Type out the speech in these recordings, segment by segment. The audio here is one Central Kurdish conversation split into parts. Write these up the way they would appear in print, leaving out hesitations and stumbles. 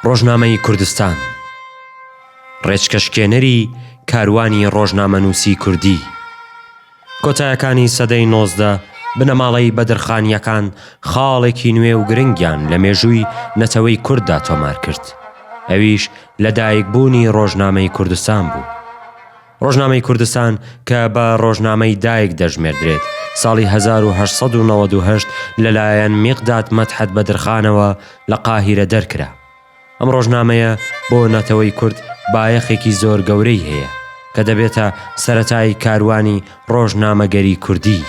ڕۆژنامەی کوردستان ڕێچکەشکێنەری کاروانی ڕۆژنامەنووسی کوردی کۆتایەکانی سەدەی 19 بنەماڵەی بەدرخانیەکان خاڵێکی نوێ و گرنگیان لە مێژووی نەتەوەی کورددا تۆمار کرد. ئەویش لەدایکبوونی ڕۆژنامەی کوردستان بوو. ڕۆژنامەی کوردستان کە بە ڕۆژنامەی دایک دەژمێردرێت ساڵی 1898 لەلایەن میقداد مەدحەت بەدرخانەوە لە قاهیرە دەرکرا. ئەم ڕۆژنامەیە بۆ نەتەوەی کورد بایەخێکی زۆر گەورەی هەیە کە دەبێتە سەرەتای کاروانی ڕۆژنامەگەری کوردی.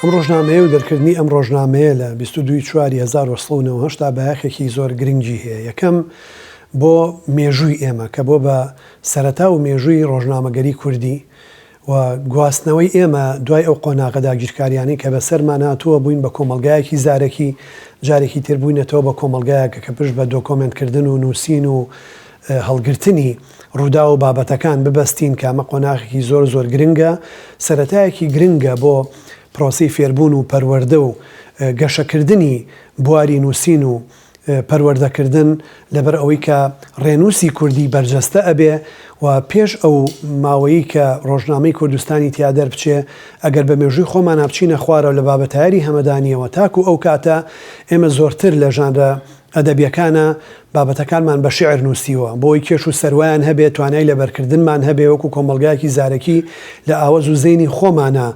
ئەم ڕۆژنامەیە و دەرکردنی ئەم ڕۆژنامەیە لە 22/4/1990 بایەخێکی زۆر گرنگی هەیە. یەکەم بۆ مێژووی ئێمە کە بۆ بە سەرەتا و مێژووی ڕۆژنامەگەری کوردی و گواستنەوەی ئێمە دوای ئەو قۆناغەدا گیرکاریانی کە بەسەرمان هاتووە بووین بە کۆمەلگایەکی زارێکی جارێکی تر بووینەتەوە بە کۆمەلگایەکە کە پشت بە دۆکۆمنتکردن و نووسین و هەڵگرتنی ڕوودا و بابەتەکان ببەستین کە ئەمە قۆناغێکی زۆر زۆر گرنگە، سەرەتایەکی گرنگە بۆ پرۆسی فێربوون و پەروەردە و گەشەکردنی بواری نووسین و پەروەردەکردن لەبەر ئەوەی کە ڕێنووسی کوردی بەرجەستە ئەبێ و پێش ئەو ماوەیی کە ڕۆژنامەی کوردستانی تیا دەربچێ ئەگەر بە مێژووی خۆمان بچینە خوارە و لە بابەتایاری هەمەدانیەوە تاکو ئەو کاتە ئێمە زۆرتر لە ژانرە ئەدەبیەکانە بابەتەکانمان بە شیعر نووسیوە بۆی کێش و سەروایان هەبێت توانای لەبەرکردنمان هەبێ وەکو کۆمەلگایەکی زارەکی لە ئاوەز و زەینی خۆمانە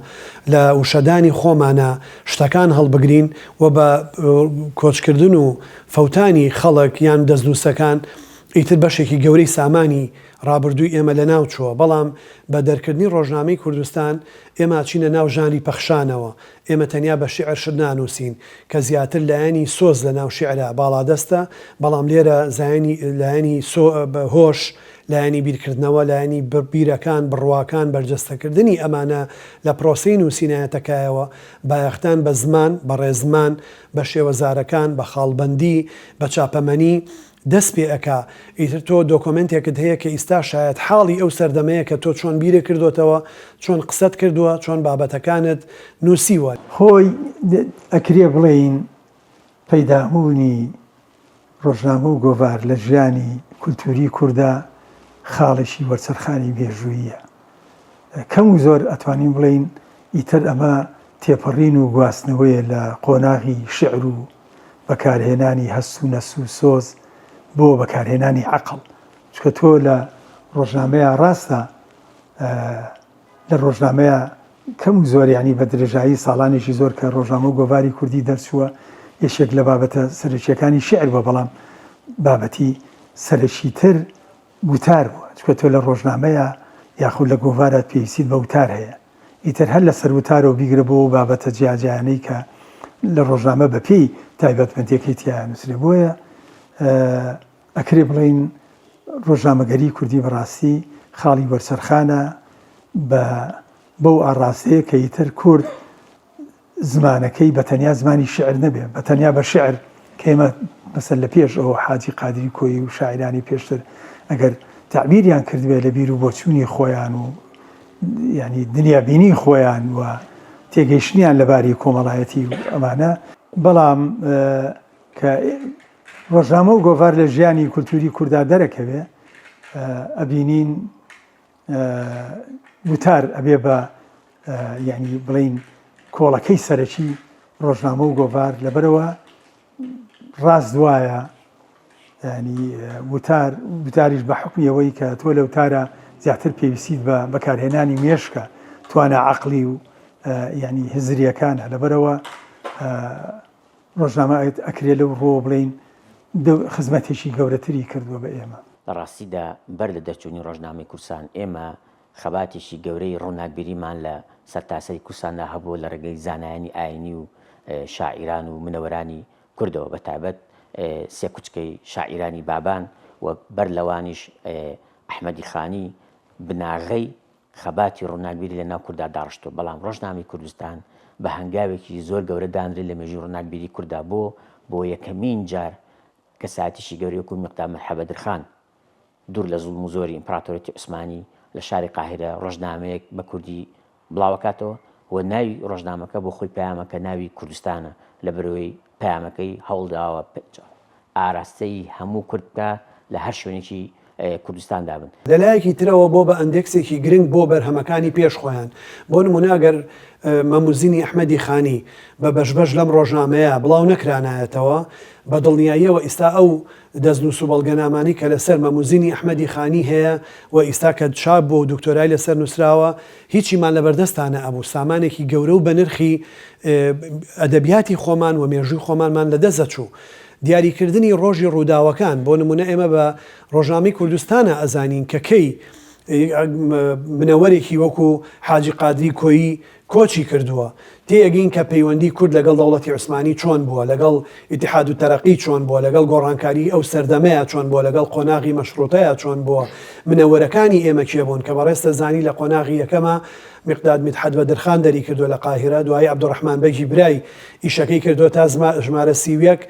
لە وشەدانی خۆمانە شتەکان هەڵبگرین و بە کۆچکردن و فەوتانی خەڵک یان دەستنووسەکان ئیتر بەشێکی گەورەی سامانی ڕابردووی ئێمە لە ناو چووە. بەڵام بە دەرکردنی ڕۆژنامەی کوردستان ئێمە چینە ناو ژانری پەخشانەوە. ئێمە تەنیا بە شیعر شت نانووسین کە زیاتر لایەنی سۆز لە ناو شیعرە باڵادەستە، بەڵام لێرە لایەنی هۆش، لایەنی بیرکردنەوە، لایەنی بیرەکان، بڕواکان، بەرجەستەکردنی ئەمانە لە پرۆسەی نووسینایەتەکایەوە بایەختان بە زمان، بە ڕێزمان، بە شێوەزارەکان، بە خاڵبەندی، بە چاپەمەنی دەست پێ ئەکا. ئیتر تۆ دۆکۆمنتێکت هەیە کە ئیستا شاید حاڵی ئەو سەردەمەیە کە تۆ چۆن بیرە کردوتەوە، چۆن قسەت کردووە، چۆن بابەتەکانت نووسیوە. خۆی ئەکرێ بڵێین پەیدابوونی ڕۆژنامە و گۆڤار لە ژیانی کولتوری کووردا خاڵێکی وەرچەرخانی بێژوویە. کەم و زۆر ئەتوانین بڵێین ئیتر ئەمە تێپەڕین و گواستنەوەیە لە قۆناغی شعر و بەکارهێنانی هەست و نەس و سۆز بۆ بەکارهێنانی عەقڵ. چکە تۆ لە ڕۆژنامەیە ڕاستە لە ڕۆژنامەیە کەم و زۆر ینی بە درێژایی ساڵانێکی زۆر کە ڕۆژنامە و گۆڤاری کوردی دەرچووە یەکێک لە بابەتە سەرەکیەکانی شیعر بە، بەڵام بابەتی سەرەکی تر وتار بووە. چکە تۆ لە ڕۆژنامەیە یاخود لە گۆڤارات پێویستیت بە وتار هەیە، ئیتر هەر لە سەر وتارەوە بیگرە بۆ بابەتە جیاجیانەی کە لە ڕۆژنامە بەپێی تایبەتمەندیەکەی تیا نووسرێ. بۆیە ئەکرێ بڵێن ڕۆژنامەگەری کوردی بەڕاستی خاڵی وەرچەرخانە بەو ئاڕاستەیە کە ئیتر کورد زمانەکەی بە تەنیا زمانی شعر نەبێ، بە تەنیا بە شعر کە ئێمە مەسەل لە پێش ئەوە حاجی قادری کۆیی و شاعرانی پێشتر ئەگەر تعبیریان کردوێ لە بیر و بۆچوونی خۆیان و ینی دنیابینی خۆیان و تێگەیشتنیان لەباری کۆمەڵایەتی و ئەمانە، بەڵام کە ڕۆژنامە و گۆڤار لە ژیانی کولتوری کووردا دەرەکەوێ ئەبینین وتار ئەبێ بە ینی بڵین کۆڵەکەی سەرەکی ڕۆژنامە و گۆڤار لەبەرەوە ڕاست دوایە ینی وتاریش بە حکمی ئەوەی کە تۆ لە وتارە زیاتر پێویستیت بە بەکارهێنانی مێشکە توانە عەقڵی و ینی هزریەکانە. لەبەرەوە ڕۆژنامە ئەکرێ لەو ڕۆ بڵین خزمەتێکی گەورەتری کردووە بە ئێمە. لە ڕاستیدا بەر لە دەرچوونی ڕۆژنامەی کوردستان ئێمە خەباتێکی گەورەی ڕووناکبیریمان لە سەرتاسەری کوردستاندا هەبووە لە ڕێگەی زانایانی ئاینی و شاعیران و منەوەرانی کوردەوە، بەتایبەت سێ کوچکەی شاعیرانی بابان و بەر لەوانیش ئەحمەدی خانی بناغەی خەباتی ڕووناکبیری لە ناو کووردا داڕشتووە. بەڵام ڕۆژنامەی کوردستان بە هەنگاوێکی زۆر گەورە دانرێت لە مێژووی ڕووناکبیری کووردا بۆ یەکەمین جار کەساتیشی گەورەی وەکو میقداد مەدحەت بەدرخان دوور لە زوڵم و زۆری ئیمپراتۆریەتی عوسمانی لە شاری قاهیرە ڕۆژنامەیەک بە کوردی بڵاوکاتەوە و ناوی ڕۆژنامەکە بۆ خۆی پەیامەکە ناوی کوردستانە لە بەرەوەی پەیامەکەی هەوڵداوە ئاراستەی هەموو کوردکە لە هەر شوێنێکی کوردستاندا بن. لەلایەکی ترەوە بۆ بە ئەندێکسێکی گرنگ بۆ بەرهەمەکانی پێش خۆیان بۆ نموناگەر مەموزینی ئەحمەدی خانی بە بەشبەش لەم ڕۆژنامەیە بڵاو نەکرانایەتەوە بە دڵنیاییەوە ئێستا ئەو دەستنووس و بەڵگەنامانی کە لەسەر مەموزینی ئەحمەدی خانی هەیە و ئێستا کە چاپ بۆ و دکتۆرای لەسەر نووسراوە هیچیمان لە بەردەستانە ئەبوو سامانێکی گەورە و بە نرخی ئەدەبیاتی خۆمان و مێژووی خۆمانمان لەدەست دەچوو. دیاریکردنی ڕۆژی ڕووداوەکان بۆ نمونە ئێمە بە ڕۆژنامەی کوردستانە ئەزانین کە کەی بنەوەرێکی وەکو حاجی قادری کۆیی کۆچی کردووە تێگەین کە پەیوەندی کورد لەگەڵ دەوڵەتی عوسمانی چۆن بووە لەگەڵ ئیتیحاد و تەرەقی چۆن بووە لەگەڵ گۆڕانکاری ئەو سەردەمەیە چۆن بووە لەگەڵ قۆناغی مەشروطەیە چۆن بووە منەوەرەکانی ئێمە کێ بوون کە بەڕێستە زانی لە قۆناغی یەکەمە مقداد مدحەت بەدرخان دەری کردو لە قاهرە دوای عەبدوڕەحمان بەگی برای ئیشەکەی کردووە تا ژمارە 31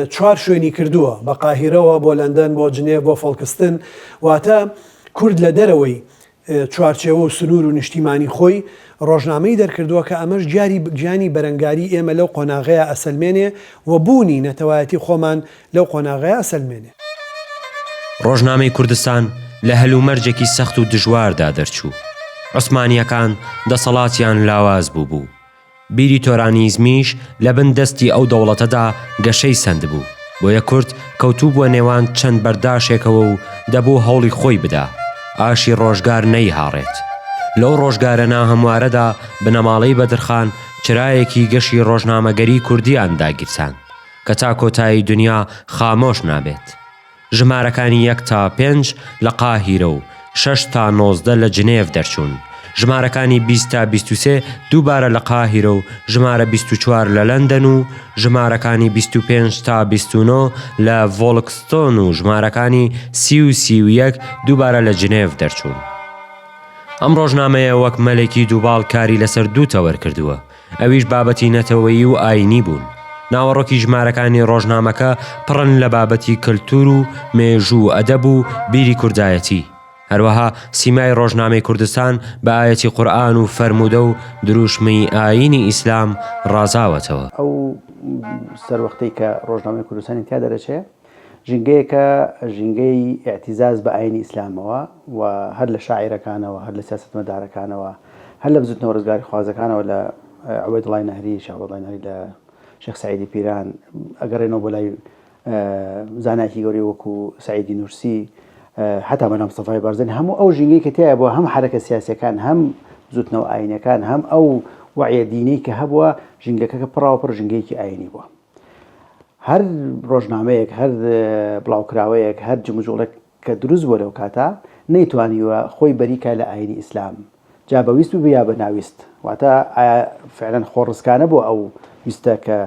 چوار شوێنی کردووە بە قاهرەوە بۆ لەندەن بۆ جنێڤ بۆ فۆڵکستن واتە کورد لە دەرەوەی چوارچێوە و سنوور و نیشتیمانی خۆی ڕۆژنامەی دەرکردووە کە ئەمەش گیانی بەرەنگاری ئێمە لەو قۆناغەیە ئەسەلمێنێ و بوونی نەتەوایەتی خۆمان لەو قۆناغەیە ئەسەلمێنێ. ڕۆژنامەی کوردستان لە هەلومەرجێکی سەخت و دژواردا دەرچوو. عوسمانیەکان دەسەڵاتیان لاواز بوو. بیری تۆرانیزمیش لە بن دەستی ئەو دەوڵەتەدا گەشەی سند بوو. بۆیە کورد کەوتوو بووە نێوان چەند بەرداشێکەوە و دەبوو هەوڵی خۆی بدا. ئاشی ڕۆژگار نەیهاڕێت. لەو ڕۆژگارە ناهەموارەدا بنەماڵەی بەدرخان چرایەکی گەشی ڕۆژنامەگەری کوردیان داگیرسان کە تا کۆتایی دنیا خامۆش نابێت. ژمارەکانی 1 تا 5 لە قاهیرە و 6 تا 19 لە جنێڤ دەرچوون. ژمارەکانی 20 تا 23 دووبارە لە قاهیرە و ژمارە 24 لە لەندەن و ژمارەکانی 25 تا 29 لە ڤۆڵکستۆن و ژمارەکانی 30 و 31 دووبارە لە جنێڤ دەرچوون. ئەم ڕۆژنامەیە وەک مەلێکی دووباڵ کاری لەسەر دوو تەوەر کردووە. ئەویش بابەتی نەتەوەیی و ئاینی بوون. ناوەڕۆکی ژمارەکانی ڕۆژنامەکە پڕن لە بابەتی کلتور و مێژوو ئەدەب و بیری کوردایەتی. هەروەها سیمای ڕۆژنامەی کوردستان بە ئایەتی قورئان و فەرموودە و دروشمەی ئاینی ئیسلام ڕازاوەتەوە. ئەو سەروەختەی کە ڕۆژنامەی کوردستانی تیا دەرەچێت ژینگەیەکە ژینگەی ئاعتیزاز بە ئاینی ئیسلامەوە و هەر لە شاعیرەکانەوە هەر لە سیاسەتمەدارەکانەوە هەر لە بزوتنەوە ڕزگاری خوازەکانەوە لە عوبەیدڵای نەهری شێخ نەهری لە شێخ سەعیدی پیران ئەگەڕێنەوە بۆ لای زانایکی گەورەی وەکو سەعیدی نورسی حتا بەنام مستەفای بارزانی هەموو ئەو ژینگەی کە تایە بۆ هەم حرەکە سیاسیەکان هەم بزوتنەوە ئاینەکان هەم ئەو وعیە دینی کە هەبووە ژینگەکە پڕاوە پڕ ژینگەیەکی ئاینی بووە. هەر ڕۆژنامەیەک هەر بڵاوکراوەیەک هەر جموجوڵێک کە دروست بووە لەو کاتە نەیتوانیوە خۆی بەریکە لە ئاینی ئیسلام جا بەویست بوو یا بە ناویست واتە فعلەن خۆڕسکانە بۆ ئەو ویستە کە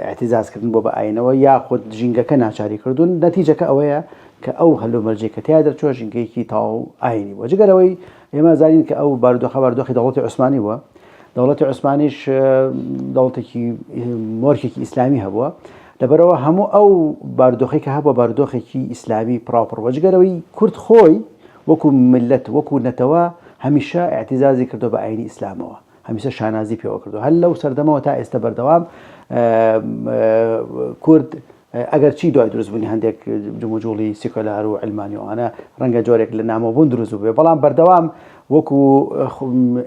اعتیزازکردن بۆ بە ئاینەوە یا خۆت ژینگەکە ناچاری کردوون نەتیجەکە ئەوەیە کە ئەو هەلومەرجێک کە تیا دەرچووە ژینگەیەکی تاو ئاینی بووە. جگەرەوەی ئێمە زانین کە ئەو بارودۆخی دەوڵەتی عوسمانی بووە. دەوڵەتی عوسمانیش دەوڵەتێکی مۆرکێکی ئیسلامی هەبووە لەبەرەوە هەموو ئەو بارودۆخی کە هەبووە بارودۆخێکی ئیسلامی پڕاوپڕ جگەرەوەی کورد خۆی وەکو ملت وەکو نەتەوە هەمیشە اعتیزازی کردو بە ئاینی ئیسلامەوە هەمیشە شانازی پێوە کردو هەر لەو سەردەمەوە تا ئێستا بەردەوام کورد ئەگەر چی دوای دروستبوونی هەندێک جموجوڵی سیکۆلار و علمانی وانە ڕەنگە جۆرێک لە نامەبوون دروست بووێ بەڵام بەردەوام وەکو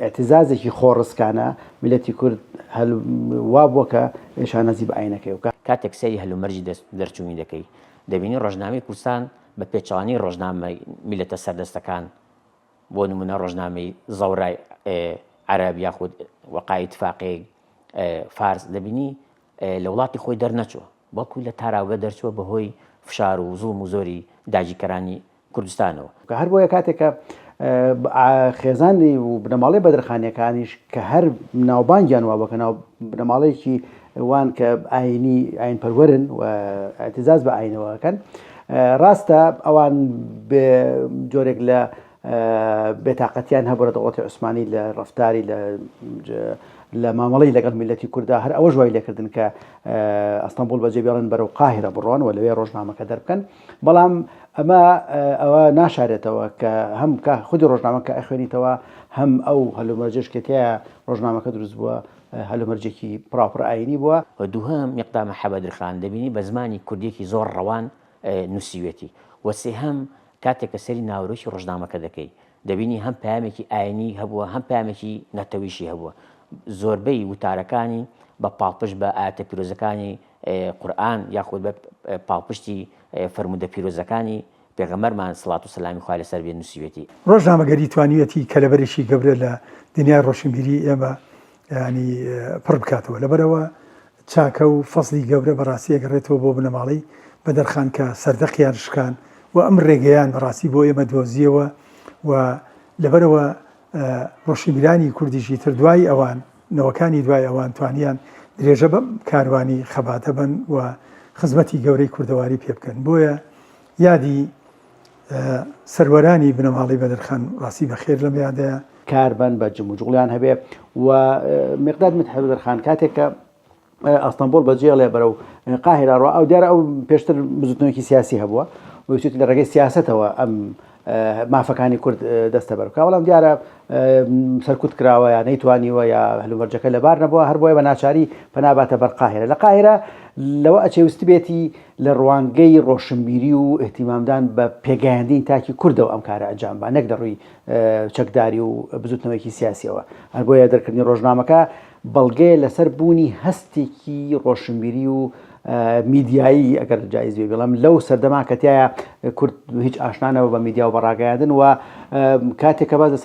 اعتیزازێکی خۆڕسکانە میلەتی کورد وا بووە کە شانازی بە ئاینەکەی و کاتێک سەری هەلومەرجی دەرچوونی دەکەی دەبینی ڕۆژنامەی کوردستان بە پێچەوانی ڕۆژنامەی میلەتە سەردەستەکان بۆ نمونە ڕۆژنامەی زەورای عەرەب یاخود وەقای ئیتفاقی فارس دەبینی لە وڵاتی خۆی دەرنەچووە بەڵکو لە تاراوگە دەرچووە بەهۆی فشار و زوڵم و زۆری داگیرکەرانی کوردستانەوە کە هەر بۆیە کاتێکە خێزانی و بنەماڵی بەدرخانیەکانیش کە هەر ناوبانگیان وا بکە ناو بنەماڵەیەکی وان کە ئاینی ئاین پەروەرن و اعتیزاز بە ئاینەوەکەن ڕاستە ئەوان جۆرێک لە بێتاقەتیان هەبووە دەوڵەتی عوسمانی لە ڕەفتاری لە مامەڵەی لەگەڵ میلەتی کووردا هەر ئەوە ژوای لێکردن کە ئەستەمبول بەجێ بێڵن بەرەو قاهرە بڕۆن و لەوێ ڕۆژنامەکە دەربکەن بەڵام ئەوە ناشارێتەوە کە هەم خودی ڕۆژنامەکە ئەخوێنیتەوە هەم ئەو هەلومەرجێش کە تایە ڕۆژنامەکە دروست بووە هەلومەرجێکی پراپڕ ئاینی بووە. و دووهەم یەقدامە حەبەدرخان دەبینی بە زمانی کوردیەکی زۆر ڕەوان نووسیوێتی و سێهەم کاتێک کە سەری ناوەڕۆکی ڕۆژنامەکە دەکەی دەبینی هەم پامێکی ئاینی هەبووە هەم پامێکی نەتەویشی هەبووە. زۆربەی وتارەکانی بە پاڵپشت بە ئاەتە پیرۆزەکانی قورئان یاخود بە پاڵپشتی فەرمودە پیرۆزەکانی پێغەمبەرمان سڵات و سەلامی خوا لەسەر بێ نووسیوێتی. ڕۆژنامەگەری توانیوەتی کەلەبەرێکی گەورە لە دنیای ڕۆشنبیری ئێمە ینی پڕ بکاتەوە لەبەرەوە چاکە و فەزلی گەورە بەڕاستی ئەگەڕێتەوە بۆ بنەماڵی بەدەرخان کە سەردەقیان شکان و ئەم ڕێگەیان بەڕاستی بۆ ئێمە دۆزیەوە و لەبەرەوە ڕۆشنبیرانی کوردیشی تر دوای ئەوان نەوەکانی دوای ئەوان توانیان درێژە بە کاروانی خەباتە بن و خزمەتی گەورەی کوردەواری پێ بکەن. بۆیە یادی سەروەرانی بنەماڵی بەدەرخان ڕاستی بەخێر لەم یادەیە کاربن بە جموجوڵیان هەبێ و مقداد حەبەدرخان کاتێک کە ئەستەمبۆل بەجێڵێ بەرەو قاهیرا ڕۆ ئەو دیارە ئەو پێشتر بزوتنەوەکی سیاسی هەبووە ویستی لە ڕێگەی سیاسەتەوە ئەم مافەکانی کورد دەستە بەرکا بەڵام دیارە سەرکوت کراوە یا نەیتوانیوە یا هەلومەرجەکە لەبار نەبووە هەر بۆیە بە ناچاری پەناباتە بەر قاهیرە. لە قاهیرە لەوە ئەچێویستی بێتی لە ڕوانگەی ڕۆشنبیری و احتیمامدان بە پێگەیاندین تاکی کوردەوە ئەم کارە ئەنجام بە نەک دەڕووی چەکداری و بزوتنەوەیکی سیاسیەوە. هەر بۆیە دەرکردنی ڕۆژنامەکە بەڵگەیە لەسەر بوونی هەستێکی ڕۆشنبیری و میدیایی ئەگەر جایز بێ بڵام لەو سەردەما کەتیایە کورد هیچ ئاشنانەوە بە میدیا و بەڕاگەیاندن و کاتێک کە باز لە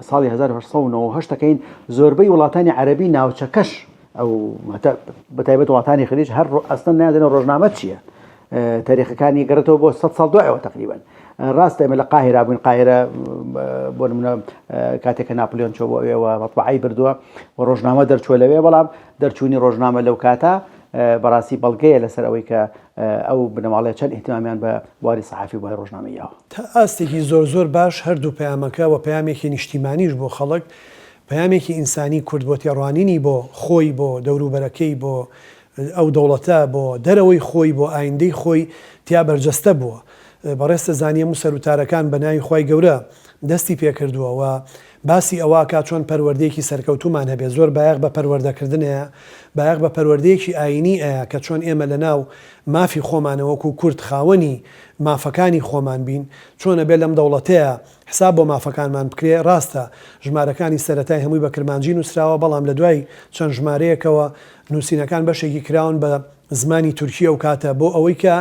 ساڵی 1970 زۆربەی وڵاتانی عەرەبی ناوچەکەش ئەو بەتایبەت وڵاتانی خلیج هەر ئەستن نادەنە ڕۆژنامە چییە تاریخەکانی گەڕێتەوە بۆ 100 ساڵ دوایەوە تقریبا. ڕاستە ئێمە لە قاهیرا بووین قاهیرە بۆ نمونە کاتێککە ناپلیۆن چۆ بۆ ئێوە مەطبعەی بردووە و ڕۆژنامە دەرچووە لەوێ بەڵام دەرچوونی ڕۆژنامە لەو کاتە بەڕاستی بەڵگەیە لەسەر ئەوەی کە ئەو بنەماڵەیە چەند احتیمامیان بە بواری سەحافی بۆ ڕۆژنامەیەوە. تا ئاستێکی زۆر باش هەردوو پەیامەکە و پەیامێکی نیشتیمانیش بۆ خەڵک پەیامێکی ئینسانی کورد بۆ تێڕوانینی بۆ خۆی بۆ دەوروبەرەکەی بۆ ئەو دەوڵەتە بۆ دەرەوەی خۆی بۆ ئایندەی خۆی تیا بەرجەستە بووە. بەڕێستە زانیەم و سەرروتارەکان بە ناوی خوای گەورە دەستی پێکردووە و باسی ئەوە کا چۆن پەروەردەیەکی سەرکەوتومان هەبێ زۆر بایەق بە پەروەردەکردنەیە بایەق بە پەروەردەیەکی ئاینی ئەیە کە چۆن ئێمە لە ناو مافی خۆمانەوەکو کورد خاوەنی مافەکانی خۆمان بین چۆنە بێ لەم دەوڵەتەیە حساب بۆ مافەکانمان بکرێ. ڕاستە ژمارەکانی سەرەتای هەمووی بە کرمانجی نووسراوە بەڵام لە دوای چەند ژمارەیەکەوە نووسینەکان بەشێکی کراون بە زمانی تورکیە و کاتە بۆ ئەوەی کە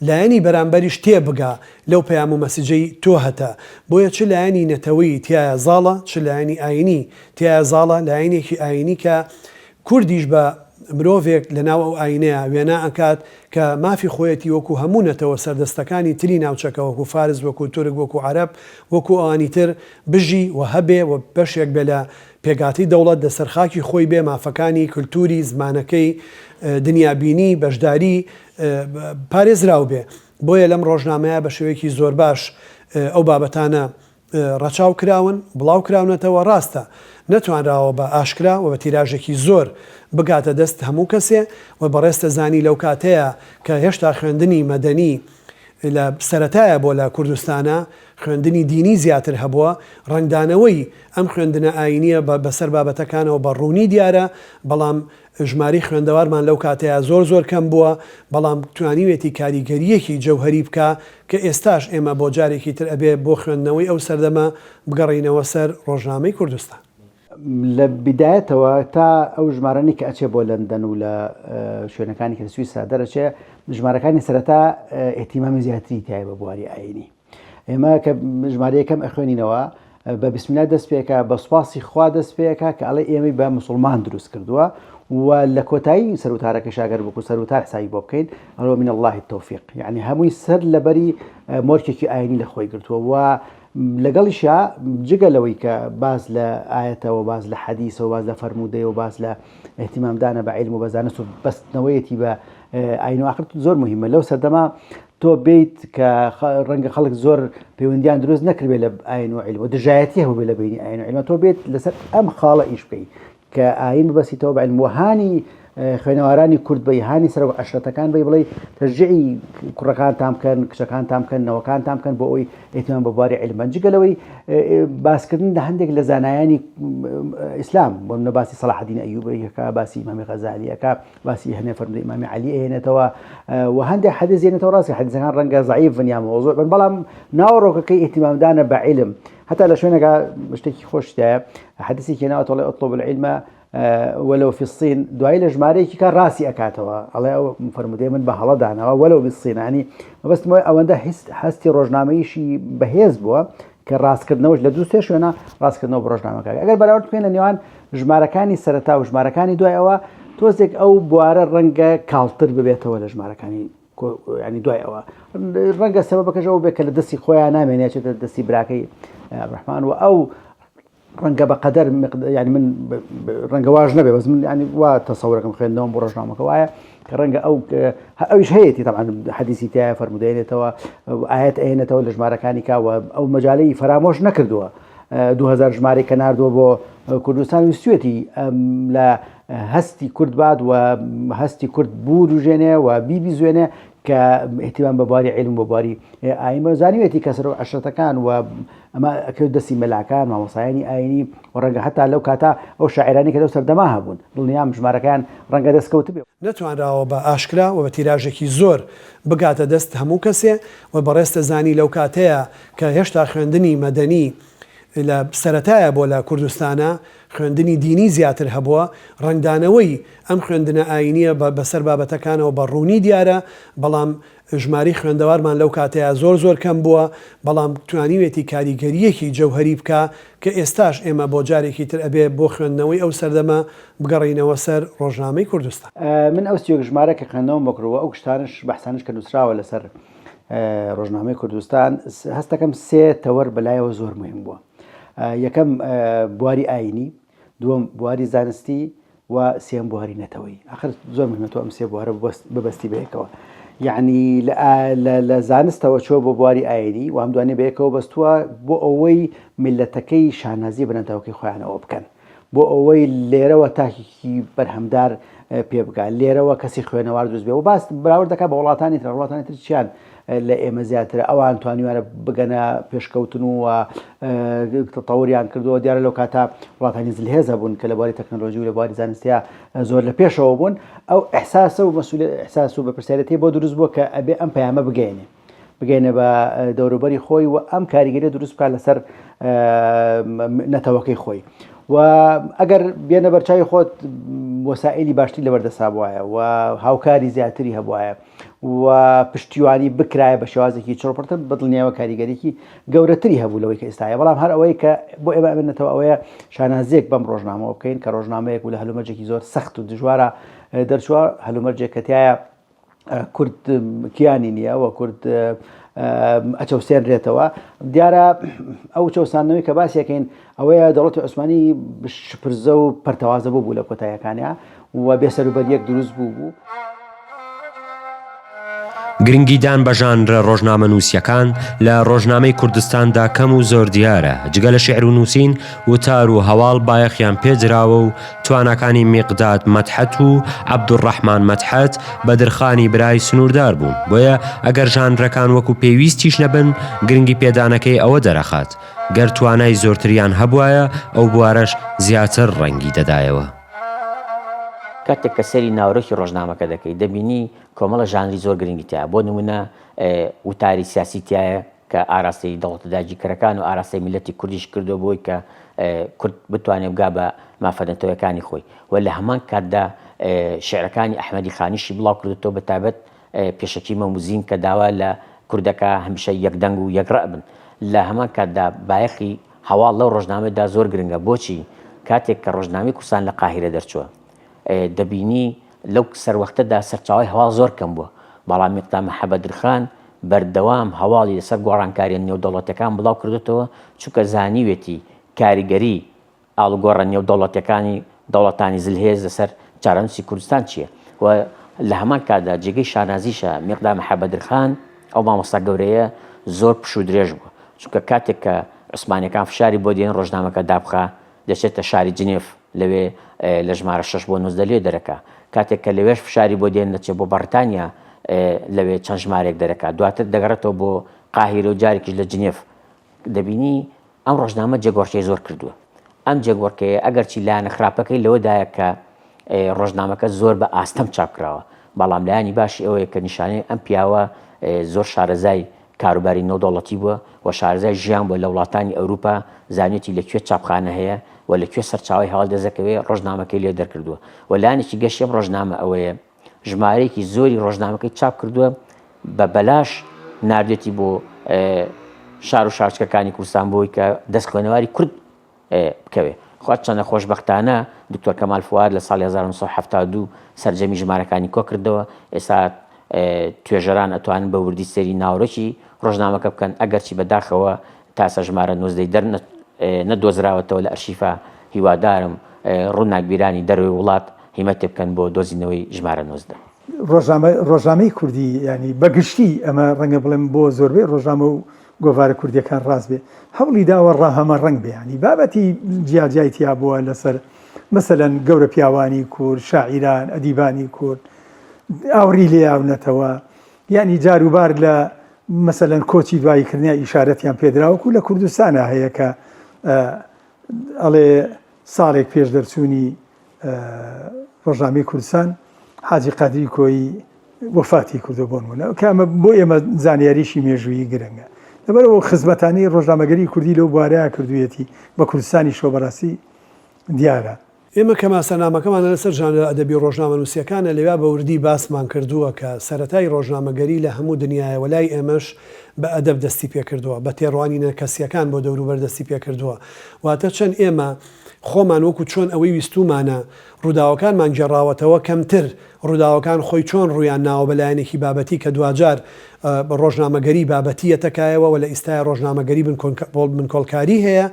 لایەنی بەرامبەریش تێبگا لەو پەیام و مەسیجەی تۆ هەتە. بۆیە چ لایەنی نەتەوەی تایە زاڵە چ لایەنی ئاینی تایە زاڵە لایەنێکی ئاینی کە کوردیش بە مرۆڤێک لە ناو ئەو ئاینەیە وێنا ئەکات کە مافی خۆیەتی وەکو هەموو نەتەوە سەردەستەکانی تری ناوچەکە وەکو فارس وەکو تورک وەکو عەرەب وەکو ئەوانی تر بژی و هەبێ و بەشێک بێ لە پێگاتی دەوڵەت دەسەرخاکی خۆی بێ مافەکانی کولتوری زمانەکەی دنیابینی بەشداری پارێزراو بێ. بۆیە لەم ڕۆژنامەیە بە شێوەیەکی زۆر باش ئەو بابەتانە ڕەچاو کراون بڵاو کراونەتەوە. ڕاستە نەتوانراوە بە ئاشکرا و بە تیراژێکی زۆر بگاتە دەست هەموو کەسێ و بەڕێستە زانی لەو کاتەیە کە هێشتا خوێندنی مەدەنی لە سەرەتایە بۆ لە کوردستانە خوێندنی دینی زیاتر هەبووە ڕنگدانەوەی ئەم خوێندنە ئاینیە بەسەر بابەتەکانەوە بە ڕوونی دیارە بەڵام ژماری خوێندەوارمان لەو کاتەیە زۆر کەم بووە بەڵام توانیوێتی کاریگەریەکی جەوهەری بکە کە ئێستاش ئێمە بۆ جارێکی تر ئەبێ بۆ خوێندنەوەی ئەو سەردەمە بگەڕینەوە سەر ڕۆژنامەی کوردستان. لە بیدایەتەوە تا ئەو ژمارەی کە ئەچێ بۆ لەندەن و لە شوێنەکانی کە سویسا دەرەچێ ژمارەکانی سەرەتا احتیمامی زیاتری تایە بە بواری ئاینی. ئێمە کە ژمارەیەکەم ئەخوێنینەوە بە بسمیللا دەست پێکە بە سوپاسی خوا دەست پێکە کە ئەڵێ ئێمەی بە موسڵمان دروست کردووە و لە کۆتایی سەرروتارەکە شاگەر بکو سەرروتار حسابی بۆ بکەین ئەوە من الله التەوفیق یعنی هەمووی سەر لەبەری مۆرکێکی ئاینی لە خۆی گرتووە و لەگەڵیشە جگە لەوەی کە باز لە ئاەتەوە باز لە حەدیثەوە باز لە فەرمودەیە و باز لە احتیمامدانە بە عیلم و بەزانست و بەستنەوەیەتی بە ئاین و ئاخرت زۆر مهمە. لەو سەردەما تۆ بیت کە ڕەنگە خەڵک زۆر پەیوەندیان دروست نەکردێت لە ئاین و عیلم و دژایەتی هەبوو لە بینی ئاین و عیلمە تۆ بێت لەسەر ئەم خاڵە ئیش بکەیت کە ئاین ببەسیتەوە بە عیلم وهانی خوێنەوارانی کورد بە هاانی سەر و عشرەتەکان بێ بڵێ تەرجیعی کوڕەکان تام بکەن کچەکان تام بکەن نەوەکان تام بکەن بۆ ئەوی ئێتمان بە بواری علم جگەلەوەی باسکردن لە هەندێک لە زانایانی ئیسلام بۆ منە باسی سەلاح الدین ئەیوبی یەکا باسی ئیمامی غەزالیەکە باسی هەنێ فەرمودەی ئیمامی عەلی ئەهێنێتەوە و هەندێک حەدیث هێنێتەوە ڕاستی حەدیثەکان ڕەنگە ضعیف بن یا مەوزوع بن بەڵام ناوەڕۆکەکەی ئیهتیمامدانە بە عیلم حتى لە شوێنێکە شتێکی خۆشتایە حەدیثی کێناوە تۆڵێ ئەطلب العلم ولو في الصين دوای لە ژمارەیەکی کە ڕاستی ئەکاتەوە ئەڵێ ئەو فەرمودەی من بە هەڵەدانەوە ولو بالصين ینی مەبەستمەوەی ئەوەندە هەستی ڕۆژنامەیەشی بەهێز بووە کە ڕاستکردنەوەش لە دوو سێ شوێنە ڕاستکردنەوە بە ڕۆژنامەکە ئەگەر بەراورد بکەین لە نێوان ژمارەکانی سەرەتا و ژمارەکانی دوای ئەوە تۆزێک ئەو بوارە ڕەنگە کاڵتر ببێتەوە لە ژمارەکانی ینی دوای ئەوە ڕەنگە سەبەبەکەش ئەو بێت کە لە دەستی خۆیان نامێنێت چێتە دەستی براکەی عەبدوڕەحمان و ئەو ڕەنگە بەقەدەر ینی من ڕەنگە واژ نەبێ بەس من ینی وا تەسەورەکەم خوێندنەوە بۆ ڕۆژنامەکە وایە کە ڕەنگە ئەویش هەیەی طبعاً حەدیثی تایە فەرمودەیێنێتەوە ئاەت ئەهێنێتەوە لە ژمارەکانی کاوە ئەو مەجالەی فرامۆش نەکردووە 2000 ژمارەی کە ناردووە بۆ کوردستان ویستوێتی لە هەستی کورد باد و هەستی کورد بوروژێنێ و بیبیزوێنێ کە احتیمام بە بواری علم بۆ بواری ئاین زانیوێتی کەسەر و عشرەتەکان و ئەمە ئەکەوت دەستی مەلاکان مامۆسایانی ئاینی و ڕەنگە هەتا لەو کاتا ئەو شاعرانی کە لەو سەردەما هەبوون دڵنیام ژمارەکان ڕەنگە دەستکەوت بێ نەتوانراوە بە ئاشکرا و بە تیراژێکی زۆر بگاتە دەست هەموو کەسێ و بەڕێستە زانی لەو کاتەیە کە هێشتا خوێندنی مەدەنی لە سەرەتایە بۆ لە کوردستانە خوێندنی دینی زیاتر هەبووە ڕنگدانەوەی ئەم خوێندنە ئاینیە بەسەر بابەتەکانەوە بە ڕوونی دیارە بەڵام ژماری خوێندەوارمان لەو کاتەیە زۆر کەم بووە بەڵام توانیوێتی کاریگەریەکی جەوهەری بکە کە ئێستاش ئێمە بۆ جارێکی تر ئەبێ بۆ خوێندنەوەی ئەو سەردەمە بگەڕینەوە سەر ڕۆژنامەی کوردستان من ئەو سیۆک ژمارە کە خوێندنەوە بکڕەوە ئەو شتانش بەحسانش کە نووسراوە لەسەر ڕۆژنامەی کوردستان هەستەکەم سێ تەوەر بەلایەوە زۆر مهم بووە یەکەم بواری ئاینی دووەم بواری زانستی و سێم بواری نەتەوەی آخر زۆر مهمەتەوە ئەم سێ بوارە ببەستی بەیەکەوە یعنی لە زانستەوە چۆ بۆ بواری ئاینی و هەم دوانێ بەیەکەوە بەستووە بۆ ئەوەی میلەتەکەی شانازی بنەتەوەکەی خۆیانەوە بکەن بۆ ئەوەی لێرەوە تاکیکی بەرهەمدار پێ بکات لێرەوە کەسی خوێنەوار دروست بێ و باس براورد دەکات بە وڵاتانی تر وڵاتانی تر چیان لە ئێمە زیاترە ئەوان توانیوانە بگەنە پێشکەوتن و تەتەوریان کردووە دیارە لەو کاتا وڵاتانی زلهێزە بوون کە لە بواری تەکنۆلۆژی و لە بواری زانستیە زۆر لە پێشەوە بوون ئەو ئەحساسە و مەسئولیت ئەحساس و بەپرسیارەتی بۆ دروست بووە کە ئەبێ ئەم پەیامە بگەینێ بە دەوروبەری خۆی و ئەم کاریگەری دروست بکات لەسەر نەتەوەکەی خۆی و ئەگەر بێنە بەرچاوی خۆت وەسائلی باشتری لەبەردەسا بووایە و هاوکاری زیاتری هەبوایە و پشتیوانی بکرایە بە شێوازێکی چڕپڕتر بەدڵنیاوە کاریگەریکی گەورەتری هەبوو لەوەی کە ئێستاە بەڵام هەر ئەوەی کە بۆ ئێمە بێنێتەوە ئەوەیە شانازیەک بەم ڕۆژنامەوە بکەین کە ڕۆژنامەیەک و لە هەلومەرجێکی زۆر سەخت و دژوارە دەرچووە هەلومەرجێک کەتیایە کورد کیانی نییە و کورد ئەچەوسێنرێتەوە دیارە ئەو چەوسانەوەی کە باسیەکەین ئەوەیە دەوڵەتی عوسمانی شپرزە و پەرتەوازە بوو لە کۆتاییەکانیە و بێسەروبەریەک دروست بوو گرنگیدان بە ژانرە ڕۆژنامە نووسیەکان لە ڕۆژنامەی کوردستاندا کەم و زۆر دیارە جگە لە شێعر و نووسین وتار و هەواڵ بایەخیان پێدراوە و توانەکانی میقداد مەدحەت و عەبدوڕەحمان مەدحەت بەدرخانی برای سنووردار بوون بۆیە ئەگەر ژانرەکان وەکو پێویستیش نەبن گرنگی پێدانەکەی ئەوە دەرەخات گەر توانای زۆرتریان هەبوایە ئەو بوارەش زیاتر ڕەنگی دەدایەوە کاتێک کە سەری ناوڕێکی ڕۆژنامەکە دەکەی دەبینی کۆمەڵە ژانری زۆر گرنگی تایە بۆ نمونە وتاری سیاسی تایە کە ئاراستەی دەوڵەتە داگیرکەرەکان و ئاراستەی میلەتی کوردیش کردو بۆی کە کورد بتوانێت بگا بە مافەدەنتەوەیەکانی خۆی و لە هەمان کاتدا شێعرەکانی ئەحمەدی خانیشی بڵاو کردوتەوە بەتابەت پێشەکی مەموزین کە داوا لە کوردەکە هەمیشە یەکدەنگ و یەکڕە بن لە هەمان کاتدا بایەخی هەواڵ لەو ڕۆژنامەدا زۆر گرنگە بۆچی کاتێک کە ڕۆژنامەی کوردستان لە قاهیرە دەرچووە دەبینی لەو سەروەختەدا سەرچاوی هەواڵ زۆر کەم بووە بەڵام میقداد محەممەدرخان بەردەوام هەواڵی لەسەر گۆڕانکاریە نێودەوڵەتەکان بڵاو کردوتەوە چونکە زانیوێتی کاریگەری ئاڵوگۆڕە نێودەوڵەتەکانی دەوڵەتانی زلهێز لەسەر چارەنووسی کوردستان چییە و لە هەمان کاتدا جێگەی شانازیشە میقداد محەممەدرخان ئەو مامۆستا گەورەیە زۆر پش و درێژ بووە چونکە کاتێک کە عوسمانیەکان فشاری بۆ دێن ڕۆژنامەکە دابخە دەچێتە شاری جنێف لەوێ لە ژمارە 6 بۆ 19 لێ دەرەکە کاتێک کە لەوێش فشاری بۆ دێن دەچێت بۆ بەڕتانیا لەوێ چەند ژمارێک دەرەکات دواتر دەگەڕێتەوە بۆ قاهیرە و جارێکیش لە جنێف دەبینی ئەم ڕۆژنامە جێگۆڕکێی زۆر کردووە ئەم جێگۆڕکەیە ئەگەر چی لایەنە خراپەکەی لەوەدایە کە ڕۆژنامەکە زۆر بە ئاستەم چاپکراوە بەڵام لایانی باشی ئەوەیە کە نیشانەی ئەم پیاوە زۆر شارەزای کاروباری نەودەوڵەتی بووە و شارەزای ژیان بۆ لە وڵاتانی ئەوروپا زانێتی لەکوێ چاپخانە هەیە و لەکوێ سەرچاوی هەڵدەزەکەوێ ڕۆژنامەکەی لێ دەرکردووە و لایەنێکی گەشتێ ڕۆژنامە ئەوەیە ژمارەیەکی زۆری ڕۆژنامەکەی چاپ کردووە بە بەلاش نردێتی بۆ شار و شارچکەکانی کوردستان بۆی کە دەست خوێنەواری کورد بکەوێ خوا چەندە خۆشبەختانە دکتۆر کەمال فواد لە ساڵی 1972 سەرجەمی ژمارەکانی کۆ کردەوە ئێستا توێژەران ئەتوانن بە وردی سەری ناوڕێکی ڕۆژنامەکە بکەن ئەگەرچی بەداخەوە تاسە ژمارە 90 نەدۆزراوەتەوە لە ئەرشیفا هیوادارم ڕووناکبیرانی دەروی وڵات هیمەتێ بکەن بۆ دۆزینەوەی ژمارە 90 ڕۆژنامەی کوردی ینی بەگشتی ئەمە ڕەنگە بڵێم بۆ زۆربەی ڕۆژنامە و گۆڤارە کوردیەکان ڕاست بێ هەوڵی داوە ڕاهەمە ڕنگ بێنی بابەتی جیاجایتیا بووە لەسەر مەسەلەن گەورە پیاوانی کورد شاعیران ئەدیبانی کورد ئاوری لێ یاونەتەوە ینی جاروبار لە مەسەلەن کۆچی دواییکردنی ئیشارەتیان پێدراوەکو لە کوردستانە هەیە کە ئەڵێ ساڵێک پێش دەرچوونی ڕۆژنامەی کوردستان حاجی قادری کۆی وەفاتی کردو بۆنمونە کە ئەمە بۆ ئێمە زانیاریشی مێژووی گرنگە لەبەرەوە خزمەتانی ڕۆژنامەگەری کوردی لەو بوارەیە کردوویەتی بە کوردستانی شۆبەڕاستی دیارە ئێمە کە ماسەنامەکەمانە لەسەر ژانرە ئەدەبی ڕۆژنامە نووسیەکانە لەوێ بە وردی باسمان کردووە کە سەرەتای ڕۆژنامەگەری لە هەموو دنیاە وەلای ئێمەش بە ئەدەب دەستی پێکردووە بە تێڕوانینە کەسیەکان بۆ دەوروبەر دەستی پێکردووە واتە چەند ئێمە خۆمان وەکو چۆن ئەوەی ویستومانە ڕووداوەکانمان گێڕاوەتەوە کەمتر ڕووداوەکان خۆی چۆن ڕویان ناوە بەلایەنێکی بابەتی کە دوجار ڕۆژنامەگەری بابەتیەتەکایەوە و لە ئیستای ڕۆژنامەگەری بنکۆڵکاری هەیە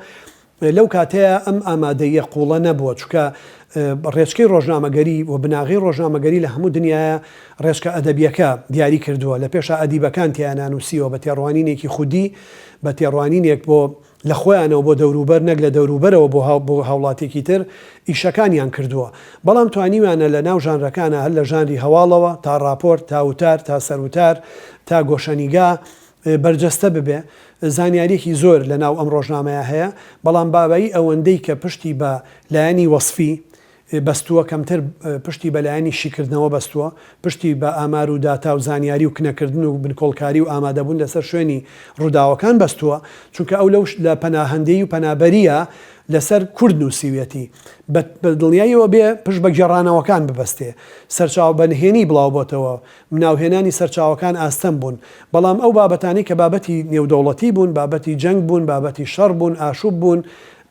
لەو کاتەیە ئەم ئامادەیە قوڵە نەبووە چونکە ڕێچکەی ڕۆژنامەگەری و بناغی ڕۆژنامەگەری لە هەموو دنیاە ڕێچکە ئەدەبیەکە دیاری کردووە لە پێشە ئەدیبەکان تیانانوسیەوە بە تێڕوانینێکی خودی بە تێڕوانینێک بۆ لە خۆیانەوە بۆ دەوروبەر نەک لە دەوروبەرەوە بۆ هاوڵاتێکی تر ئیشەکانیان کردووە بەڵام توانیوانە لە ناو ژانرەکانە هەر لە ژانری هەواڵەوە تا راپۆرت تا وتار تا سەروتار تا گۆشەنیگا بەرجەستە ببێ زانیاریەکی زۆر لە ناو ئەم ڕۆژنامەیە هەیە بەڵام بابایی ئەوەندەی کە پشتی بە لایەنی وەصفی بەستووە کەمتر پشتی بەلایەنی شیکردنەوە بەستووە پشتی بە ئامار و داتا و زانیاری و کنەکردن و بنکۆڵکاری و ئامادەبوون لەسەر شوێنی ڕووداوەکان بەستووە چونکە ئەو لەو لە پەناهەندەی و پەنابەریە لەسەر کورد نووسیویەتی بە دڵنیاییەوە بێ پشت بە گێڕانەوەکان ببەستێ سەرچاو بەنهێنی بڵاو بۆتەوە مناوهێنانی سەرچاوەکان ئاستەم بوون بەڵام ئەو بابەتانی کە بابەتی نێودەوڵەتی بوون بابەتی جەنگ بوون بابەتی شەڕ بوون ئاشوب بوون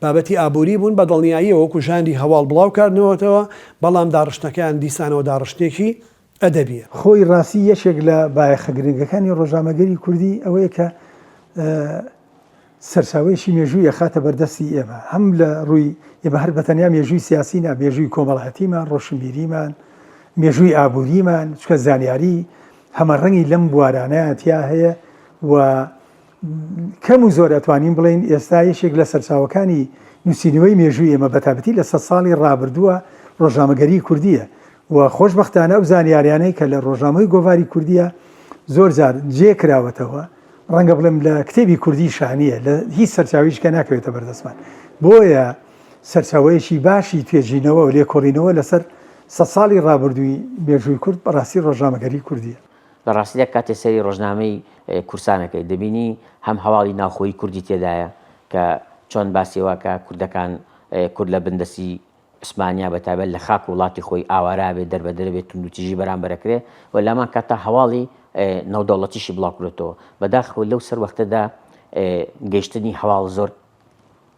بابەتی ئابووری بوون بە دڵنیاییەوە وەکو ژانری هەواڵ بڵاو کردنەوەتەوە بەڵام داڕشتەکان دیسانەوە داڕشتێکی ئەدەبیە خۆی ڕاستی یەکێک لە بایەخە گرنگەکانی ڕۆژنامەگەری کوردی ئەوەیە کە سەرچاوەیەکی مێژوویە خاتە بەردەستی ئێمە هەم لە ڕووی ئێمە هەر بەتەنیا مێژووی سیاسی نا مێژووی کۆمەڵایەتیمان ڕۆشنبیریمان مێژووی ئابووریمان چکە زانیاری هەمە ڕەنگی لەم بوارانەیەتیا هەیە و کەم و زۆر ئەتوانین بڵین ئێستا یەکێک لە سەرچاوەکانی نووسینەوەی مێژووی ئێمە بەتابەتی لە 100 ساڵی ڕابردووە ڕۆژنامەگەری کوردیە و خۆشبەختانە ئەو زانیاریانەی کە لە ڕۆژنامەی گۆڤاری کوردیە زۆر جار جێکراوەتەوە ڕەنگە بڵێم لە کتێبی کوردی شانیە لە هیچ سەرچاویش کە ناکەوێتە بەردەستمان بۆیە سەرچاوەیەکی باشی توێژینەوە و لێکۆڵینەوە لەسەر 100 ساڵی ڕابردووی مێژووی کورد بەڕاستی ڕۆژنامەگەری کوردیە لە ڕاستیدا کاتێ سەری ڕۆژنامەی کورسانەکەی دەبینی هەم هەواڵی ناوخۆی کوردی تێدایە کە چۆن باسیێواکە کوردەکان کورد لە بندەسی عوسمانیا بەتابەت لە خاک وڵاتی خۆی ئاوارا بێت دەربەدەر بێت توندوتیژی بەرامبەرەکرێ و لامان کاتە هەواڵی نەودەوڵەتیشی بڵاوکرێتەوە بەداخەوە لەو سەر وەختەدا گەیشتنی هەواڵ زۆر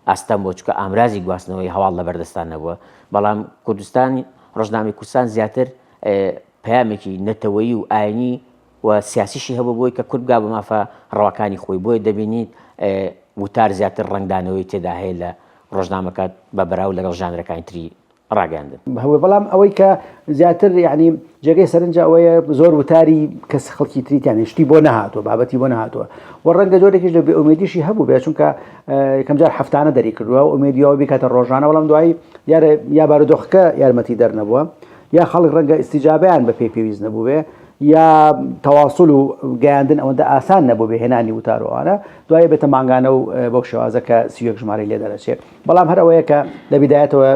ئاستەم بۆ چکە ئامرازی گواستنەوەی هەواڵ لە بەردەستان نەبووە بەڵام کوردستانی ڕۆژنامەی کوردستان زیاتر پەیامێکی نەتەوەیی و ئاینی و سیاسیشی هەبوو بۆی کە کورد بگا بە مافە ڕەوەکانی خۆی بۆی دەبینیت وتار زیاتر ڕنگدانەوەی تێدا هەیە لە ڕۆژنامەکە بە بەراو لەگەڵ ژانرەکانی تری ڕاگەاندن هەوێ بەڵام ئەوەی کە زیاتر یعنی جێگەی سەرنج ئەوەیە زۆر وتاری کەس خەڵکی تریتیان شتی بۆ نەهاتوە بابەتی بۆ نهاتوە و ڕەنگە جۆرێکیش لە بێئومێدیشی هەبوو بێت چونکە یەکەم جار هەفتانە دەری کردووە و ئومێدیەوە بیکاتە ڕۆژانە بەڵام دوایی دیارە یا بارودۆخەکە یارمەتی دەرنەبووە یا خەڵک ڕەنگە ئیسیجابیان بە پێی پێویست نەبوو بێ یا تەواصل و گەیاندن ئەوەندە ئاسان نەبوو بێ هێنانی وتارەوانە دوایە بێتە ماگانە و بەو شێوازە کە 31 ژمارەی لێ دەرەچێت بەڵام هەر ئەوەیە کە لە بیدایەتەوە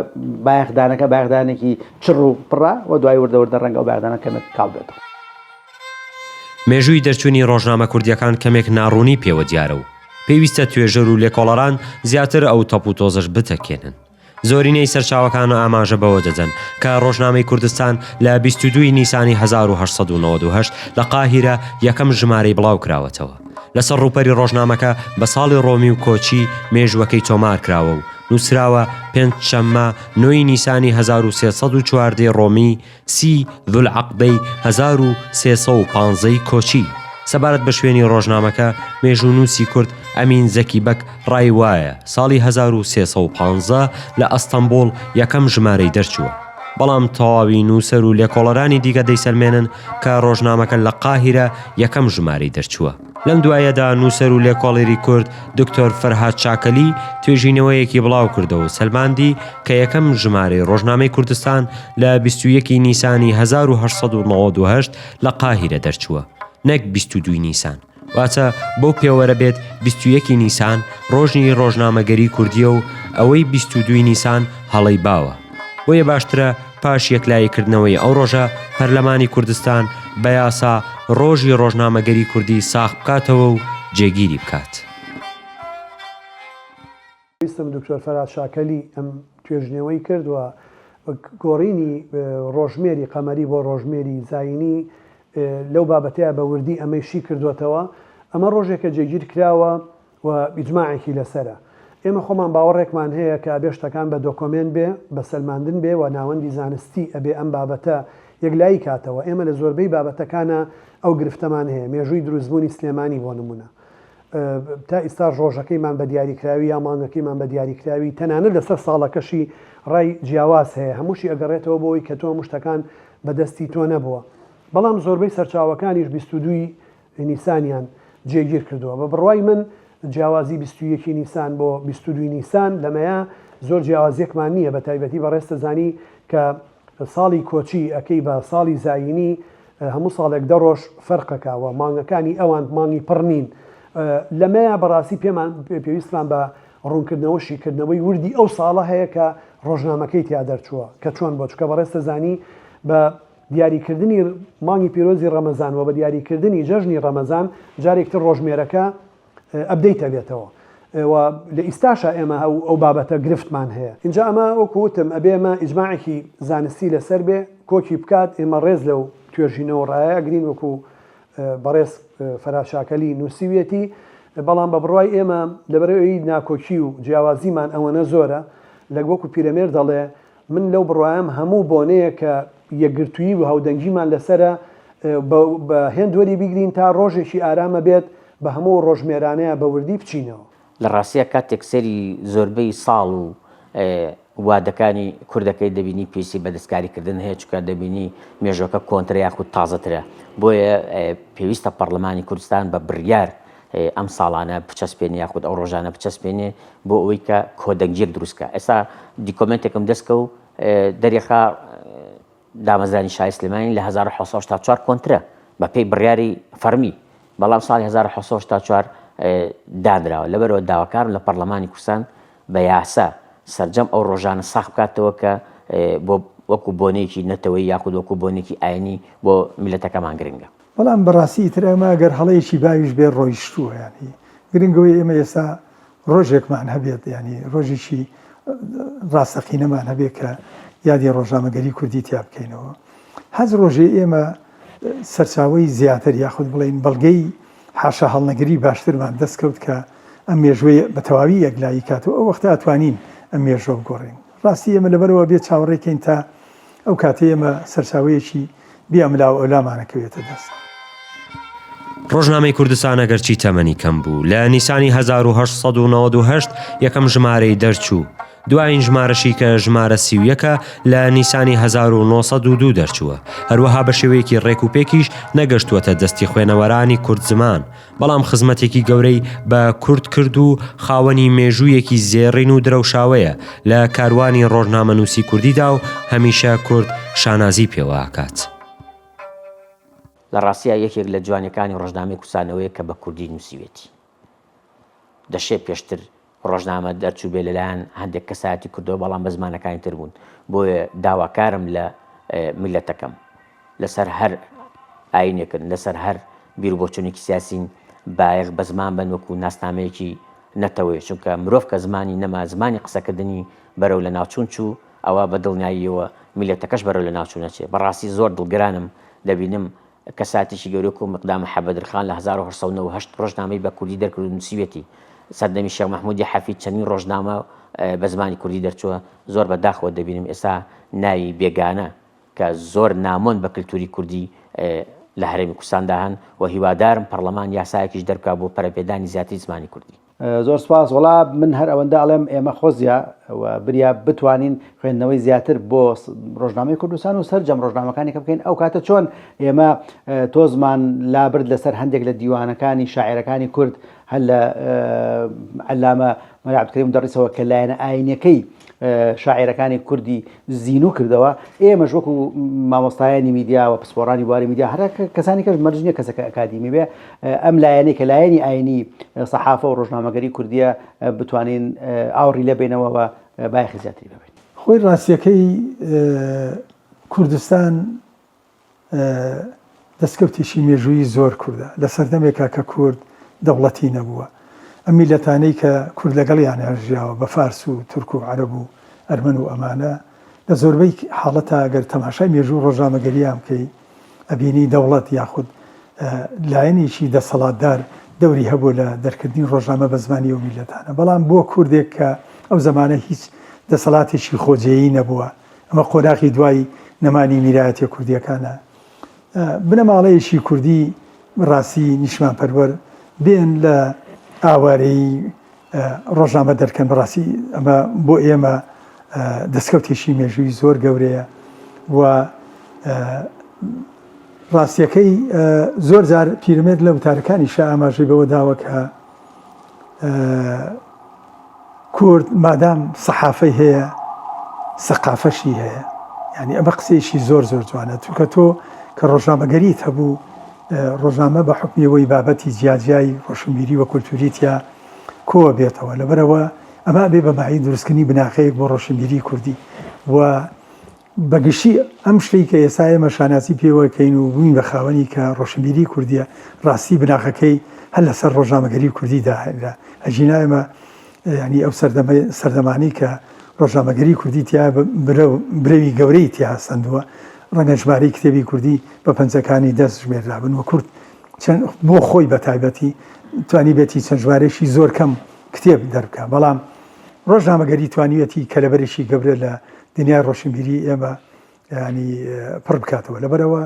بایەخدانەکە بایەخدانێکی چڕ و پڕە و دوای وردەوردە ڕەنگە ئەو بایەخدانە کەمێک کاڵ بێتەوە. مێژووی دەرچوونی ڕۆژنامە کوردیەکان کەمێک ناڕوونی پێوە دیارە و پێویستە توێژەر و لێکۆڵەران زیاتر ئەو تەپ و تۆزەش بتەکێنن. زۆرینەی سەرچاوەکان و ئاماژە بەوە دەدەن کە ڕۆژنامەی کوردستان لە 22 نیسانی 1898 لە قاهیرە یەکەم ژمارەی بڵاو کراوەتەوە. لەسەر ڕووپەری ڕۆژنامەکە بە ساڵی ڕۆمی و کۆچی مێژوەکەی تۆمار کراوە و نووسراوە 5 شەممە 9 نیسانی 1314 ڕۆمی 30 ذولعەقدەی 1315 کۆچی. سەبارەت بە شوێنی ڕۆژنامەکە مێژوونووسی کورد ئەمین زەکی بەک ڕای وایە ساڵی 1315 لە ئەستەمبۆڵ یەکەم ژمارەی دەرچووە. بەڵام تەواوی نووسەر و لێکۆڵەرانی دیگە دەیسەلمێنن کە ڕۆژنامەکە لە قاهیرە یەکەم ژمارەی دەرچووە. لەم دوایەدا نووسەر و لێکۆڵێری کورد دکتۆر فەرهاد چاکەلی توێژینەوەیەکی بڵاو کردەوە سەلماندی کە یەکەم ژمارەی ڕۆژنامەی کوردستان لە 21 نیسانی 1898 لە قاهیرە دەرچووە نەک 22 نیسان. واتە بەو پێوەرە بێت 21 نیسان ڕۆژنی ڕۆژنامەگەری کوردیە و ئەوەی 22 نیسان هەڵەی باوە. بۆیە باشترە پاش یەکلاییکردنەوەی ئەو ڕۆژە پەرلەمانی کوردستان بە یاسا ڕۆژی ڕۆژنامەگەری کوردی ساخ بکاتەوە و جێگیری بکات. ویستم دکتۆر فەرهاد شاکەلی ئەم توێژنەوەی کردووە گۆڕینی ڕۆژمێری قەمەری بۆ ڕۆژمێری زاینی لەو بابەتەیە بە وردی ئەمەیشی کردوێتەوە. ئەمە ڕۆژێکە جێگیر کراوە و ئیجماعێکی لەسرە. ئێمە خۆمان باوەڕێکمان هەیە کە ئەبێ شتەکان بە دۆکۆمنت بێ بە سەلماندن بێ و ناوەندی زانستی ئەبێ ئەم بابەتە یەکلایی کاتەوە. ئێمە لە زۆربەی بابەتەکانە ئەو گرفتەمان هەیە. مێژووی دروستبوونی سلێمانی بۆ نمونە تا ئێستا ڕۆژەکەیمان بە دیاریکراوی یا مانگەکەیمان بە دیاریکراوی تەنانەت لەسەر ساڵەکەشی ڕای جیاواز هەیە هەمووشی ئەگەڕێتەوە بۆەوەی کە تۆ شتەکان بەدەستی تۆ نەبووە. بەڵام زۆربەی سەرچاوەکانیش 22 نیسانیان جێگیر کردووە. بە بڕوای من جیاوازی 21 نیسان بۆ 22 نیسان لەمەیە زۆر جیاوازیەکمان نییە بە تایبەتی بەڕێستە زانی کە ساڵی کۆچی ئەەکەی بە ساڵی زاینی هەموو ساڵێک دە ڕۆژ فەرقەکەوە مانگەکانی ئەوان مانگی پڕنین. لەمەیە بەڕاستی پێمان پێویستمان بە ڕوونکردنەوەشی کردنەوەی وردی ئەو ساڵە هەیە کە ڕۆژنامەکەی تیا دەرچووە کە چۆن بۆ چکە بەڕێستە زانی بە دیاریکردنی مانگی پیرۆزی ڕەمەزان و بە دیاریکردنی جەژنی ڕەمەزان جارێکتر ڕۆژمێرەکە ئەبدەیتە بێتەوە و لە ئیستاشە ئێمە ئەو بابەتە گرفتمان هەیە. اینجا ئەمە وەکوتم ئەبێ ئەمە ئیجماعێکی زانستی لەسەر بێ کۆکی بکات ئێمە ڕێز لەو توێژینەوە ڕایە گرین وەکو بەڕێز فەرهاد شاکەلی نووسیوێتی. بەڵام بە بڕوای ئێمە لەبەرەوەی ناکۆکی و جیاوازیمان ئەوەنە زۆرە لە وەکو پیرەمێر دەڵێ من لەو بڕوایم هەموو بۆنەیە کە یەکگرتووی و هەودەنگیمان لەسرە بە هێندوەری بیگرین تا ڕۆژێکی ئارامە بێت بە هەموو ڕۆژمێرانەیە بە وردی بچینەوە. لە ڕاستیە کاتێک سەری زۆربەی ساڵ و وادەکانی کوردەکەی دەبینی پێسی بەدەستکاریکردن هەیە چکە دەبینی مێژۆکە کۆنترە یاخود تازەترە. بۆیە پێویستە پەرلەمانی کوردستان بە بڕیار ئەم ساڵانە بچەسپێنێ یاخود ئەو ڕۆژانە بچەسپێنێ بۆ ئەوەی کە کۆدەنگیەک دروستکە. ئێستا دیکۆمنتێکم دەستکە و دەریێخا دامەزرانی شای سلێمانی لە 1984 کۆنترە بە پێی بڕیاری فەرمی. بەڵام ساڵی 1984 دانراوە لەبەرەوە داواکارم لە پەرلەمانی کوردستان بە یاسا سەرجەم ئەو ڕۆژانە ساخ بکاتەوە کە بۆ وەکو بۆنێکی نەتەوەی یاخود وەکو بۆنێکی ئاینی بۆ میلەتەکەمان گرنگە. بەڵام بەڕاستی ترەمە ئەگەر هەڵەیەکی باویش بێ ڕۆیشتووە ینی گرنگەوەی ئێمە ئێستا ڕۆژێکمان هەبێت ینی ڕۆژێکی ڕاستەقینەمان هەبێت کە یادی ڕۆژنامەگەری کوردی تیا بکەینەوە. هەز ڕۆژێ ئێمە سەرچاوی زیاتر یاخود بڵین بەڵگەی حاشا هەڵنەگری باشترمان دەستکەوت کە ئەم مێژوەیە بە تەواوی یەکلایی کاتەوە ئەو وەختە ئەتوانین ئەم مێژۆ بگۆڕین. ڕاستی ئێمە لەبەرەوە بێت چاوەڕێکین تا ئەو کاتێ ئێمە سەرچاوەیەکی بیاملاو ئەولامانەکەوێتە دەست. ڕۆژنامەی کوردستان ئەگەرچی تەمەنی کەم بوو لە نیسانی 1898 یەکەم ژمارەی دەرچوو دوایین ژمارەشی کە ژمارە 31 لە نیسانی 1992 دەرچووە. هەروەها بە شێوەیەکی ڕێکوپێکیش نەگەشتووەتە دەستی خوێنەوەرانی کورد زمان، بەڵام خزمەتێکی گەورەی بە کورد کرد و خاوەنی مێژوویەکی زێڕین و درەوشاوەیە لە کاروانی ڕۆژنامەنووسی کوردیدا و هەمیشە کورد شانازی پێوە ئاکات. لە ڕاستیە یەکێک لە جوانەکانی ڕۆژنامەی کوردستانەوەیە کە بە کوردی نووسیوێتی. دەشێت پێشتر ڕۆژنامە دەرچوو بێ لەلایەن هەندێک کەسایەتی کردەوە، بەڵام بە زمانەکانی تر بوون. بۆیە داواکارم لە میلەتەکەم لەسەر هەر ئاینێکن، لەسەر هەر بیربۆچوونێکی سیاسین بایەخ بە زمان بن وەکو ناسنامەیەکی نەتەوەی، چونکە مرۆڤ کە زمانی نەما زمانی قسەکردنی بەرەو لە ناوچوون چوو، ئەوە بە دڵنیاییەوە میلەتەکەش بەرەو لە ناوچوو نەچێت. بەڕاستی زۆر دڵگرانم دەبینم کەساتێکی گەورەی و مقدام حەبەدرخان لە 1998 ڕۆژنامەی بە کوردی دەرکرد و نووسیوێتی. سەردەمی شێخ مەحموودی حەفید چەندین ڕۆژنامە بە زمانی کوردی دەرچووە، زۆر بەداخەوە دەبینم ئێستا ناوی بێگانە کە زۆر نامۆن بە کللتوری کوردی لە هەرێمی کوردستاندا هەن و هیوادارم پەرلەمان یاسایەکیش دەرکا بۆ پەرەپێدانی زیاتری زمانی کوردی. زۆر سپاس. وڵا من هەر ئەوەندە ئەڵێم ئێمە خۆزیە بریا بتوانین خوێندنەوەی زیاتر بۆ ڕۆژنامەی کوردستان و سەرجەم ڕۆژنامەکانی کە بکەین. ئەو کاتە چۆن ئێمە تۆزمان لابرد لەسەر هەندێک لە دیوانەکانی شاعیرەکانی کورد، هەر لە عەلامە مەلا عەبدولکەریم دەڕیسەوە کە لایەنە ئاینەکەی شاعیرەکانی کوردی زیینوو کردەوە، ئێمەش وەکو مامۆستایانی میدیا و پسپۆڕانی بواری میدیا هەر کەسانی کەش مەرجنیە کەسەکە ئەکادیمی بێ ئەم لایەنەی کە لایەنی ئاینی سەحافە و ڕۆژنامەگەری کوردیە بتوانین ئاوڕی لەبێنەوە و بایەخی زیاتری ببین. خۆی ڕاستیەکەی کوردستان دەستکەوتێکی مێژووی زۆر کووردە لە سەردەمێکا کە کورد دەوڵەتی نەبووە. ئەم میلەتانەی کە کورد لەگەڵیان هەژیاوە بە فارس و تورک و عەرەب و ئەرمەن و ئەمانە لە زۆربەی حاڵەتە ئەگەر تەماشای مێژوو ڕۆژنامەگەریان بکەی ئەبینی دەوڵەت یاخود لایەنێکی دەسەڵاتدار دەوری هەبوو لە دەرکردنی ڕۆژنامە بە زمانی و میلەتانە. بەڵام بۆ کوردێک کە ئەو زمانە هیچ دەسەڵاتێکی خۆجێیی نەبووە، ئەمە قۆناغی دوای نەمانی میرایەتی کوردیەکانە، بنەماڵەیەکی کوردی ڕاستی نیشمان پەروەر بێن لە ئاوارەی ڕۆژنامە دەرکەن. بەڕاستی ئەمە بۆ ئێمە دەستکەوتێکی مێژووی زۆر گەورەیە و ڕاستیەکەی زۆر جار پیرمێر لە وتارەکانی شا ئاماژەی بەوە داوە کە کورد مادام سەحافەی هەیە سەقافەشی هەیە. یعنی ئەمە قسەیەکی زۆر زۆر جوانە، چونکە تۆ کە ڕۆژنامەگەریت هەبوو ڕۆژنامە بە حکمیەوەی بابەتی جیاجیایی ڕۆشنبیری و کولتوریتیا کۆوە بێتەوە. لەبەرەوە ئەمە بێ بەماهی دروستکردنی بناخەیەک بۆ ڕۆشنبیری کوردی و بەگشتی ئەم شتەی کە ئێستا ئێمە شاناسی پێوەکەین و بووین بە خاوەنی کە ڕۆشنبیری کوردیە، ڕاستی بناخەکەی هەر لەسەر ڕۆژنامەگەری کوردیدا ئەژینا ئێمە ینی ئەو سەردەمانی کە ڕۆژنامەگەری کوردی تیا برەوی گەورەی تیا سندووە، ڕەنگە ژمارەی کتێبی کوردی بە پەنجەکانی دەست ژمێررابن و کورد بۆ خۆی بە تایبەتی توانی بێتی چەند ژمارەشی زۆر کەم کتێب دەربکە. بەڵام ڕۆژنامەگەری توانیوەتی کەلەبەرێکی گەورە لە دنیای ڕۆشنبیری ئێمە ینی پڕ بکاتەوە. لەبەرەوە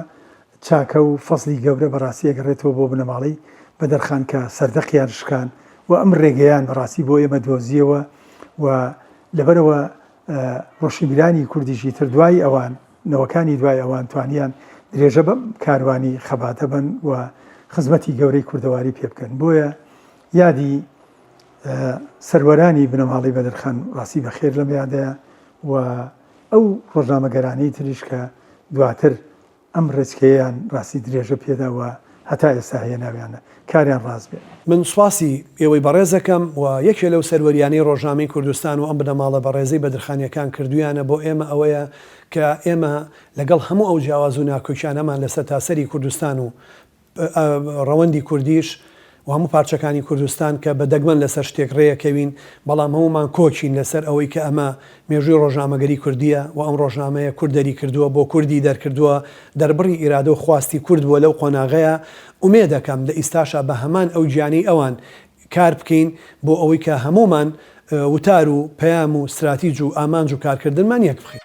چاکە و فەزلی گەورە بەڕاستی ئەگەڕێتەوە بۆ بنەماڵەی بەدەرخان کە سەردەقیان شکان و ئەم ڕێگەیان بەڕاستی بۆ ئێمە دۆزیەوە و لەبەرەوە ڕۆشنبیرانی کوردیشی تر دوای ئەوان نەوەکانی دوای ئەوان توانیان درێژە بەم کاروانی خەباتە بن و خزمەتی گەورەی کوردەواری پێ بکەن. بۆیە یادی سەروەرانی بنەماڵی بەدەرخان ڕاستی بەخێر لەم یادەیە و ئەو ڕۆژنامەگەرانەی تریش کە دواتر ئەم ڕێچکەیان ڕاستی درێژە پێداوە هەتا ئێستا هەیە ناویانە کاریان ڕاست بێت. من سواسی ئێوەی بەڕێزەکەم و یەکێ لەو سەروەریانەی ڕۆژنامەی کوردستان و ئەم بنەماڵە بەڕێزەی بەدرخانیەکان کردویانە بۆ ئێمە ئەوەیە کە ئێمە لەگەڵ هەموو ئەو جیاواز و ناکۆکیانەمان لەسەر تاسەری کوردستان و ڕەوەندی کوردیش و هەموو پارچەکانی کوردستان کە بە دەگمەن لەسەر شتێک ڕێیەکەوین، بەڵام هەمومان کۆچین لەسەر ئەوەی کە ئەمە مێژووی ڕۆژنامەگەری کوردیە و ئەم ڕۆژنامەیە کوردەری کردووە بۆ کوردی دەرکردووە، دەربڕی ئیرادە و خواستی کورد بووە لەو قۆناغەیە. ئومێ دەکەم لە ئیستاشا بە هەمان ئەو گیانی ئەوان کار بکەین بۆ ئەوەی کە هەمومان وتار و پەیام و استراتیج و ئامانج و کارکردنمان یەک بخین.